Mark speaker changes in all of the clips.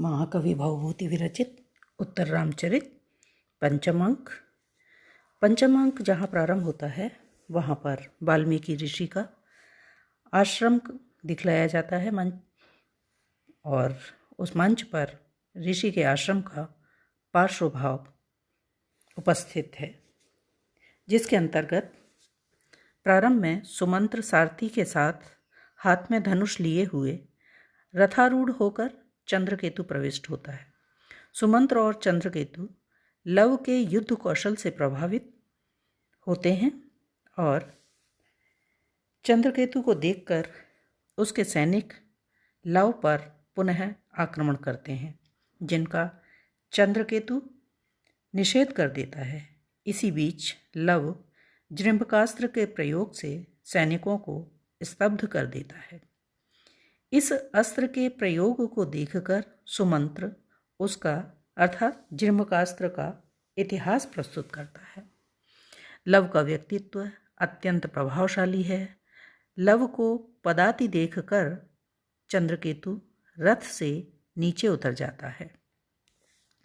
Speaker 1: महाकवि भवभूति विरचित उत्तर रामचरित पंचमांक जहाँ प्रारंभ होता है वहाँ पर वाल्मीकि ऋषि का आश्रम दिखलाया जाता है मंच, और उस मंच पर ऋषि के आश्रम का पार्श्वभाव उपस्थित है, जिसके अंतर्गत प्रारंभ में सुमंत्र सारथी के साथ हाथ में धनुष लिए हुए रथारूढ़ होकर चंद्रकेतु प्रविष्ट होता है। सुमंत्र और चंद्रकेतु लव के युद्ध कौशल से प्रभावित होते हैं और चंद्रकेतु को देखकर उसके सैनिक लव पर पुनः आक्रमण करते हैं, जिनका चंद्रकेतु निषेध कर देता है। इसी बीच लव जृंभकास्त्र के प्रयोग से सैनिकों को स्तब्ध कर देता है। इस अस्त्र के प्रयोग को देखकर सुमंत्र उसका अर्थात जृंभकास्त्र का इतिहास प्रस्तुत करता है। लव का व्यक्तित्व अत्यंत प्रभावशाली है। लव को पदाति देखकर चंद्रकेतु रथ से नीचे उतर जाता है।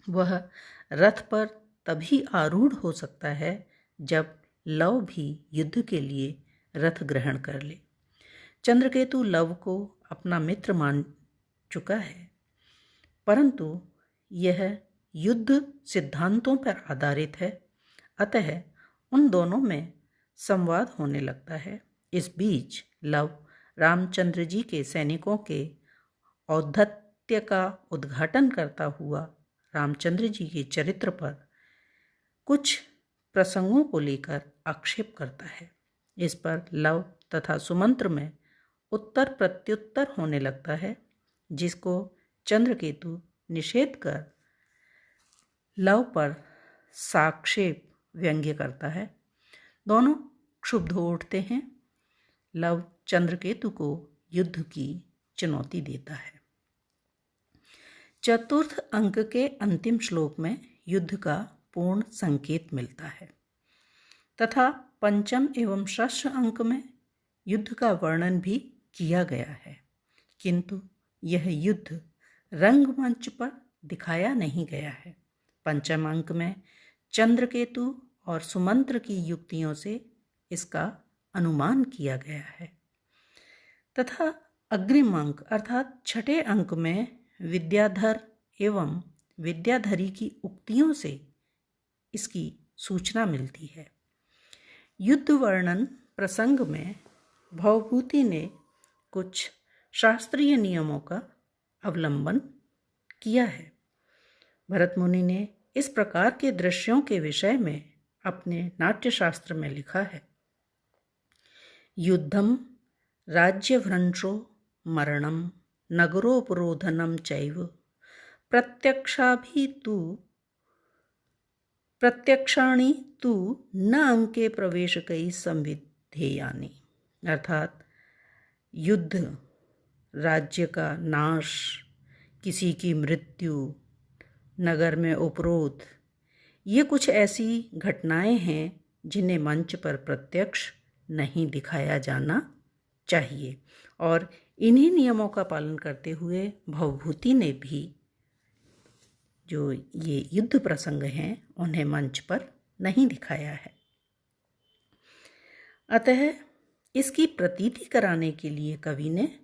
Speaker 1: वह रथ पर तभी आरूढ़ हो सकता है जब लव भी युद्ध के लिए रथ ग्रहण कर ले। चंद्रकेतु लव को अपना मित्र मान चुका है, परंतु यह युद्ध सिद्धांतों पर आधारित है, अतः उन दोनों में संवाद होने लगता है। इस बीच लव रामचंद्र जी के सैनिकों के औद्धत्य का उद्घाटन करता हुआ रामचंद्र जी के चरित्र पर कुछ प्रसंगों को लेकर आक्षेप करता है। इस पर लव तथा सुमंत्र में उत्तर प्रत्युत्तर होने लगता है, जिसको चंद्रकेतु निषेध कर लव पर साक्षेप व्यंग्य करता है। दोनों क्षुब्ध हो उठते हैं। लव चंद्रकेतु को युद्ध की चुनौती देता है। चतुर्थ अंक के अंतिम श्लोक में युद्ध का पूर्ण संकेत मिलता है तथा पंचम एवं षष्ठ अंक में युद्ध का वर्णन भी किया गया है, किंतु यह युद्ध रंगमंच पर दिखाया नहीं गया है। पंचम अंक में चंद्रकेतु और सुमंत्र की युक्तियों से इसका अनुमान किया गया है तथा अग्रिम अंक अर्थात छठे अंक में विद्याधर एवं विद्याधरी की उक्तियों से इसकी सूचना मिलती है। युद्ध वर्णन प्रसंग में भवभूति ने कुछ शास्त्रीय नियमों का अवलंबन किया है। भरत मुनि ने इस प्रकार के दृश्यों के विषय में अपने नाट्यशास्त्र में लिखा है। युद्धम राज्यभ्रंशो मरणम नगरोपरोधनम चैव प्रत्यक्षाणि तु न अंके प्रवेशकैः संविधेयानि। अर्थात युद्ध, राज्य का नाश, किसी की मृत्यु, नगर में उपरोध, ये कुछ ऐसी घटनाएं हैं जिन्हें मंच पर प्रत्यक्ष नहीं दिखाया जाना चाहिए, और इन्हीं नियमों का पालन करते हुए भवभूति ने भी जो ये युद्ध प्रसंग हैं उन्हें मंच पर नहीं दिखाया है। अतः इसकी प्रतीति कराने के लिए कवि ने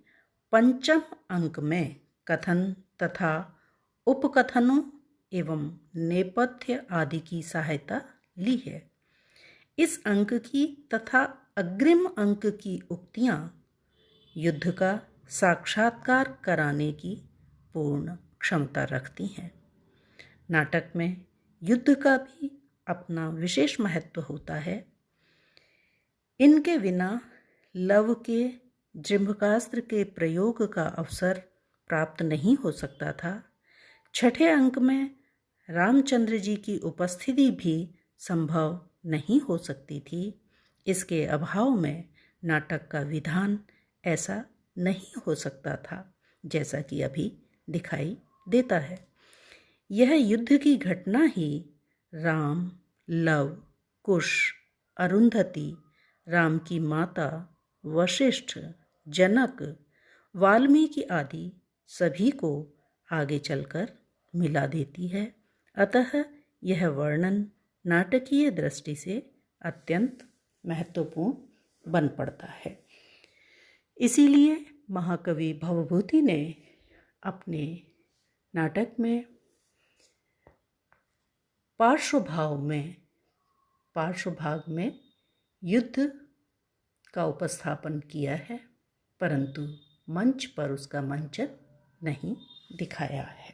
Speaker 1: पंचम अंक में कथन तथा उपकथनों एवं नेपथ्य आदि की सहायता ली है। इस अंक की तथा अग्रिम अंक की उक्तियां युद्ध का साक्षात्कार कराने की पूर्ण क्षमता रखती हैं। नाटक में युद्ध का भी अपना विशेष महत्व होता है। इनके बिना लव के जृंभकास्त्र के प्रयोग का अवसर प्राप्त नहीं हो सकता था। छठे अंक में रामचंद्र जी की उपस्थिति भी संभव नहीं हो सकती थी। इसके अभाव में नाटक का विधान ऐसा नहीं हो सकता था जैसा कि अभी दिखाई देता है। यह युद्ध की घटना ही राम, लव, कुश, अरुंधति, राम की माता, वशिष्ठ, जनक, वाल्मीकि आदि सभी को आगे चलकर मिला देती है। अतः यह वर्णन नाटकीय दृष्टि से अत्यंत महत्वपूर्ण बन पड़ता है। इसीलिए महाकवि भवभूति ने अपने नाटक में पार्श्वभाग में युद्ध का उपस्थापन किया है, परंतु मंच पर उसका मंचन नहीं दिखाया है।